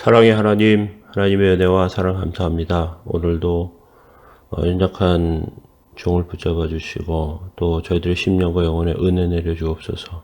사랑의 하나님, 하나님의 은혜와 사랑 감사합니다. 오늘도 연약한 종을 붙잡아 주시고 또 저희들의 심령과 영혼에 은혜 내려 주옵소서.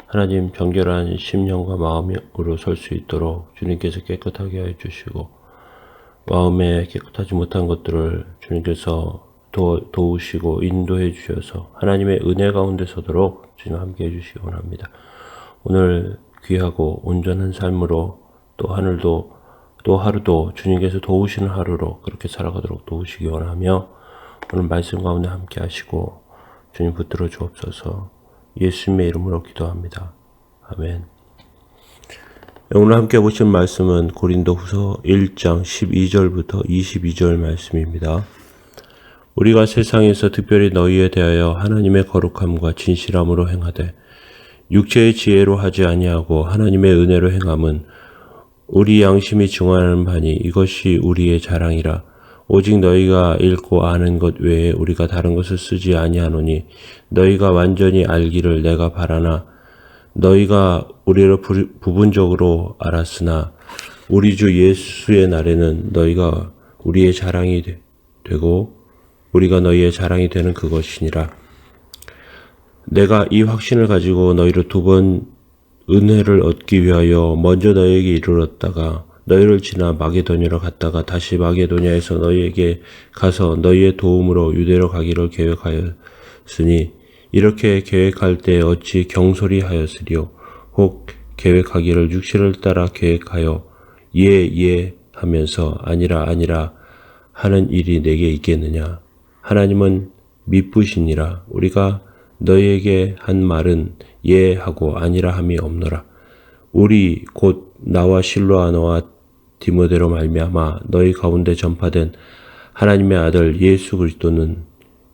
하나님 정결한 심령과 마음으로 설 수 있도록 주님께서 깨끗하게 해 주시고 마음에 깨끗하지 못한 것들을 주님께서 도우시고 인도해 주셔서 하나님의 은혜 가운데 서도록 주님 함께 해 주시기 원합니다. 오늘 귀하고 온전한 삶으로 또 하루도 주님께서 도우시는 하루로 그렇게 살아가도록 도우시기 원하며 오늘 말씀 가운데 함께 하시고 주님 붙들어 주옵소서. 예수님의 이름으로 기도합니다. 아멘. 오늘 함께 보신 말씀은 고린도후서 1장 12절부터 22절 말씀입니다. 우리가 세상에서 특별히 너희에 대하여 하나님의 거룩함과 진실함으로 행하되 육체의 지혜로 하지 아니하고 하나님의 은혜로 행함은 우리 양심이 증언하는 바니 이것이 우리의 자랑이라. 오직 너희가 읽고 아는 것 외에 우리가 다른 것을 쓰지 아니하노니 너희가 완전히 알기를 내가 바라나 너희가 우리를 부분적으로 알았으나 우리 주 예수의 날에는 너희가 우리의 자랑이 되고 우리가 너희의 자랑이 되는 그것이니라. 내가 이 확신을 가지고 너희를 두 번 은혜를 얻기 위하여 먼저 너희에게 이르렀다가 너희를 지나 마게도냐로 갔다가 다시 마게도냐에서 너희에게 가서 너희의 도움으로 유대로 가기를 계획하였으니 이렇게 계획할 때 어찌 경솔히 하였으리요. 혹 계획하기를 육체를 따라 계획하여 예 하면서 아니라 하는 일이 내게 있겠느냐. 하나님은 미쁘시니라. 우리가 너희에게 한 말은 예 하고 아니라 함이 없노라. 우리 곧 나와 실로아너와 디모데로 말미암아 너희 가운데 전파된 하나님의 아들 예수 그리스도는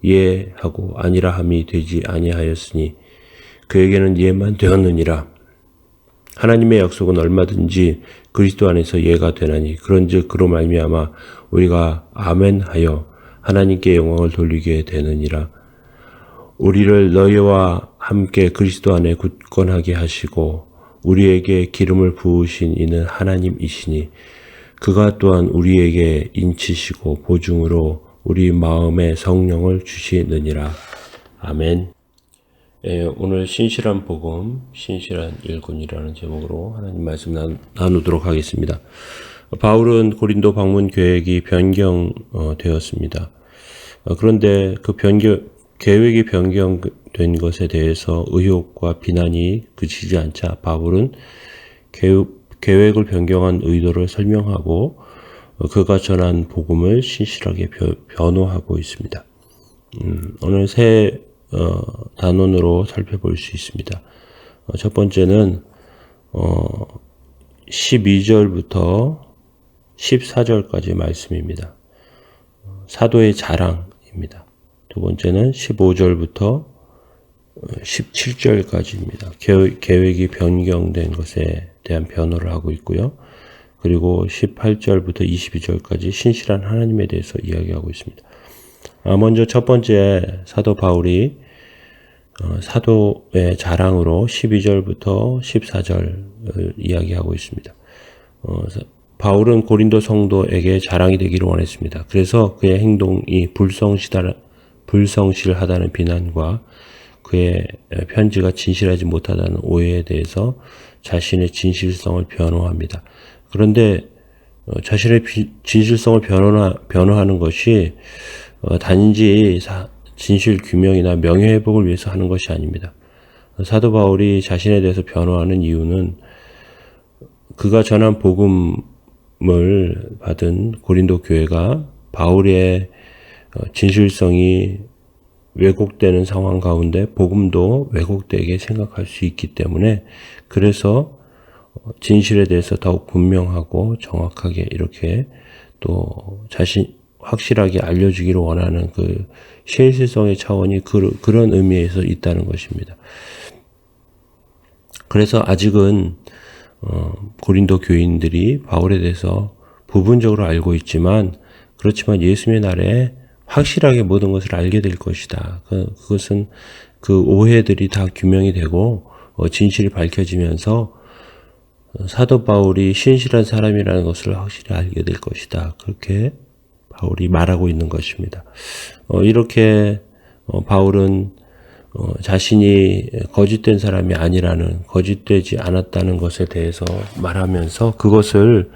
예 하고 아니라 함이 되지 아니하였으니 그에게는 예만 되었느니라. 하나님의 약속은 얼마든지 그리스도 안에서 예가 되나니 그런즉 그로 말미암아 우리가 아멘하여 하나님께 영광을 돌리게 되느니라. 우리를 너희와 함께 그리스도 안에 굳건하게 하시고 우리에게 기름을 부으신 이는 하나님이시니 그가 또한 우리에게 인치시고 보증으로 우리 마음에 성령을 주시느니라. 아멘. 오늘 신실한 복음, 신실한 일꾼이라는 제목으로 하나님 말씀 나누도록 하겠습니다. 바울은 고린도 방문 계획이 변경되었습니다. 그런데 그 계획이 변경된 것에 대해서 의혹과 비난이 그치지 않자 바울은 계획을 변경한 의도를 설명하고 그가 전한 복음을 신실하게 변호하고 있습니다. 오늘 세 단원으로 살펴볼 수 있습니다. 첫 번째는 12절부터 14절까지 말씀입니다. 사도의 자랑입니다. 두 번째는 15절부터 17절까지입니다. 계획이 변경된 것에 대한 변호를 하고 있고요. 그리고 18절부터 22절까지 신실한 하나님에 대해서 이야기하고 있습니다. 먼저 첫 번째 사도 바울이 사도의 자랑으로 12절부터 14절을 이야기하고 있습니다. 바울은 고린도 성도에게 자랑이 되기를 원했습니다. 그래서 그의 행동이 불성실하다는 비난과 그의 편지가 진실하지 못하다는 오해에 대해서 자신의 진실성을 변호합니다. 그런데 자신의 진실성을 변호하는 것이 단지 진실 규명이나 명예회복을 위해서 하는 것이 아닙니다. 사도 바울이 자신에 대해서 변호하는 이유는 그가 전한 복음을 받은 고린도 교회가 바울의 진실성이 왜곡되는 상황 가운데 복음도 왜곡되게 생각할 수 있기 때문에 그래서 진실에 대해서 더욱 분명하고 정확하게 이렇게 또 확실하게 알려주기를 원하는 그 신실성의 차원이 그런 의미에서 있다는 것입니다. 그래서 아직은 고린도 교인들이 바울에 대해서 부분적으로 알고 있지만 그렇지만 예수님의 날에 확실하게 모든 것을 알게 될 것이다. 그것은 그 오해들이 다 규명이 되고 진실이 밝혀지면서 사도 바울이 신실한 사람이라는 것을 확실히 알게 될 것이다. 그렇게 바울이 말하고 있는 것입니다. 이렇게 바울은 자신이 거짓된 사람이 아니라는, 거짓되지 않았다는 것에 대해서 말하면서 그것을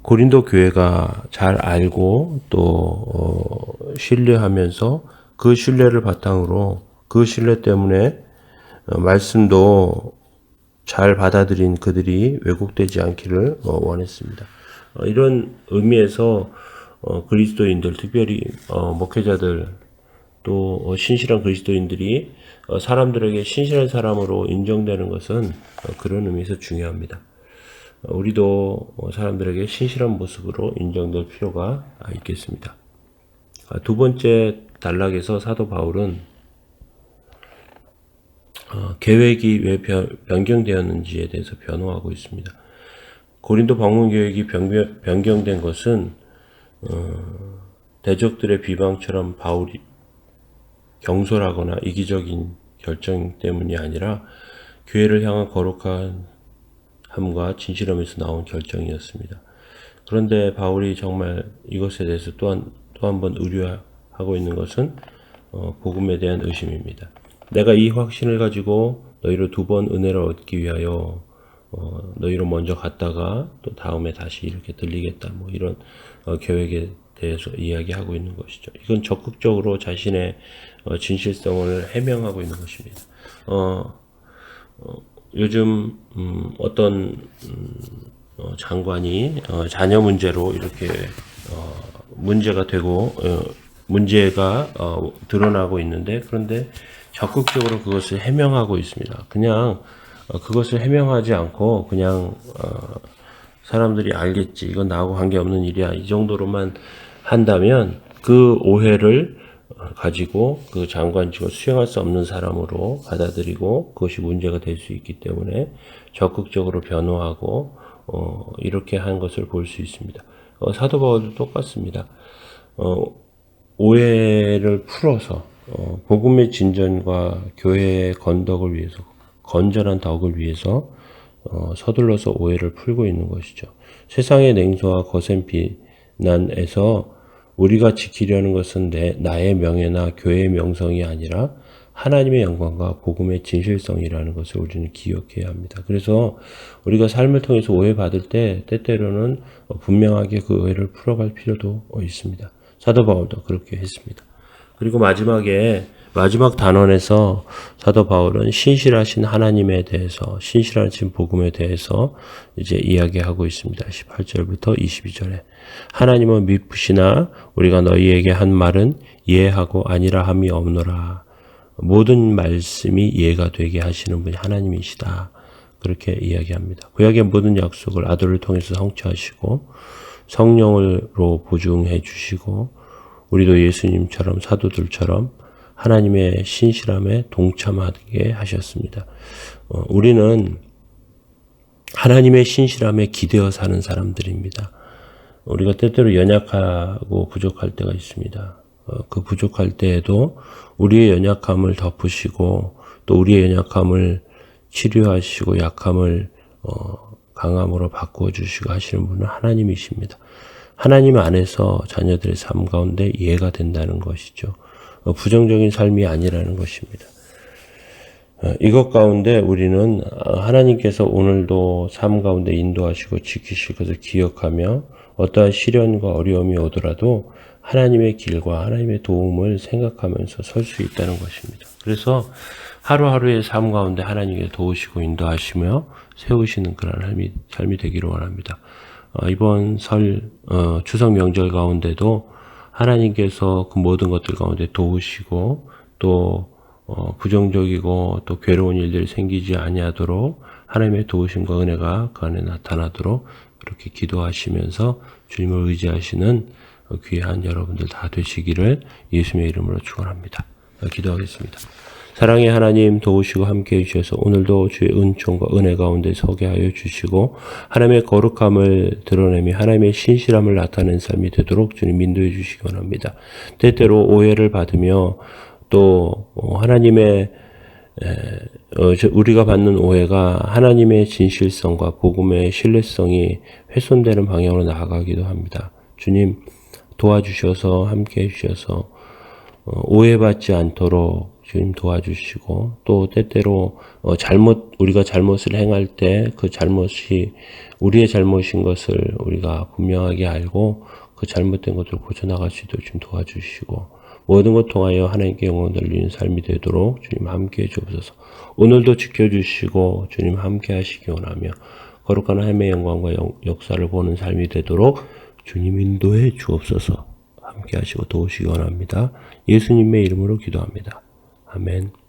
고린도 교회가 잘 알고 또 신뢰하면서 그 신뢰를 바탕으로, 그 신뢰 때문에 말씀도 잘 받아들인 그들이 왜곡되지 않기를 원했습니다. 이런 의미에서 그리스도인들, 특별히 목회자들, 또 신실한 그리스도인들이 사람들에게 신실한 사람으로 인정되는 것은 그런 의미에서 중요합니다. 우리도 사람들에게 신실한 모습으로 인정될 필요가 있겠습니다. 두 번째 단락에서 사도 바울은 계획이 왜 변경되었는지에 대해서 변호하고 있습니다. 고린도 방문 계획이 변경된 것은 대적들의 비방처럼 바울이 경솔하거나 이기적인 결정 때문이 아니라 교회를 향한 거룩함과 진실함에서 나온 결정이었습니다. 그런데 바울이 정말 이것에 대해서 또 한 번 의뢰하고 있는 것은 복음에 대한 의심입니다. 내가 이 확신을 가지고 너희로 2번 은혜를 얻기 위하여 너희로 먼저 갔다가 또 다음에 다시 이렇게 들리겠다, 뭐 이런 계획에 대해서 이야기하고 있는 것이죠. 이건 적극적으로 자신의 진실성을 해명하고 있는 것입니다. 요즘 어떤 장관이 자녀 문제로 이렇게 문제가 되고 문제가 드러나고 있는데, 그런데 적극적으로 그것을 해명하고 있습니다. 그냥 그것을 해명하지 않고 그냥 사람들이 알겠지, 이건 나하고 관계없는 일이야, 이 정도로만 한다면 그 오해를 가지고 그 장관직을 수행할 수 없는 사람으로 받아들이고 그것이 문제가 될 수 있기 때문에 적극적으로 변호하고 이렇게 한 것을 볼 수 있습니다. 사도 바울도 똑같습니다. 오해를 풀어서 복음의 진전과 교회의 건덕을 위해서, 건전한 덕을 위해서 서둘러서 오해를 풀고 있는 것이죠. 세상의 냉소와 거센 비난에서 우리가 지키려는 것은 나의 명예나 교회의 명성이 아니라 하나님의 영광과 복음의 진실성이라는 것을 우리는 기억해야 합니다. 그래서 우리가 삶을 통해서 오해받을 때 때때로는 분명하게 그 오해를 풀어갈 필요도 있습니다. 사도 바울도 그렇게 했습니다. 그리고 마지막 단원에서 사도 바울은 신실하신 하나님에 대해서, 신실하신 복음에 대해서 이제 이야기하고 있습니다. 18절부터 22절에 하나님은 미쁘시나 우리가 너희에게 한 말은 예하고 아니라 함이 없노라. 모든 말씀이 이해가 되게 하시는 분이 하나님이시다. 그렇게 이야기합니다. 구약의 모든 약속을 아들을 통해서 성취하시고 성령으로 보증해 주시고 우리도 예수님처럼 사도들처럼 하나님의 신실함에 동참하게 하셨습니다. 우리는 하나님의 신실함에 기대어 사는 사람들입니다. 우리가 때때로 연약하고 부족할 때가 있습니다. 그 부족할 때에도 우리의 연약함을 덮으시고 또 우리의 연약함을 치료하시고 약함을 강함으로 바꾸어 주시고 하시는 분은 하나님이십니다. 하나님 안에서 자녀들의 삶 가운데 이해가 된다는 것이죠. 부정적인 삶이 아니라는 것입니다. 이것 가운데 우리는 하나님께서 오늘도 삶 가운데 인도하시고 지키실 것을 기억하며 어떠한 시련과 어려움이 오더라도 하나님의 길과 하나님의 도움을 생각하면서 설 수 있다는 것입니다. 그래서 하루하루의 삶 가운데 하나님께 도우시고 인도하시며 세우시는 그런 삶이 되기를 원합니다. 이번 추석 명절 가운데도 하나님께서 그 모든 것들 가운데 도우시고 또 부정적이고 또 괴로운 일들이 생기지 아니하도록 하나님의 도우심과 은혜가 그 안에 나타나도록 그렇게 기도하시면서 주님을 의지하시는 귀한 여러분들 다 되시기를 예수님의 이름으로 축원합니다. 기도하겠습니다. 사랑의 하나님, 도우시고 함께해 주셔서 오늘도 주의 은총과 은혜 가운데 서게 하여 주시고 하나님의 거룩함을 드러내며 하나님의 신실함을 나타낸 삶이 되도록 주님 인도해 주시기 원합니다. 때때로 오해를 받으며 또 하나님의 우리가 받는 오해가 하나님의 진실성과 복음의 신뢰성이 훼손되는 방향으로 나아가기도 합니다. 주님 도와주셔서 함께 해주셔서 오해받지 않도록 주님 도와주시고 또 때때로 우리가 잘못을 행할 때 그 잘못이 우리의 잘못인 것을 우리가 분명하게 알고 그 잘못된 것들을 고쳐나갈 수 있도록 좀 도와주시고 모든 것 통하여 하나님께 영광 돌리는 삶이 되도록 주님 함께 해주옵소서. 오늘도 지켜주시고 주님 함께 하시기 원하며 거룩한 하나님의 영광과 역사를 보는 삶이 되도록 주님 인도해 주옵소서. 함께 하시고 도우시기 원합니다. 예수님의 이름으로 기도합니다. 아멘.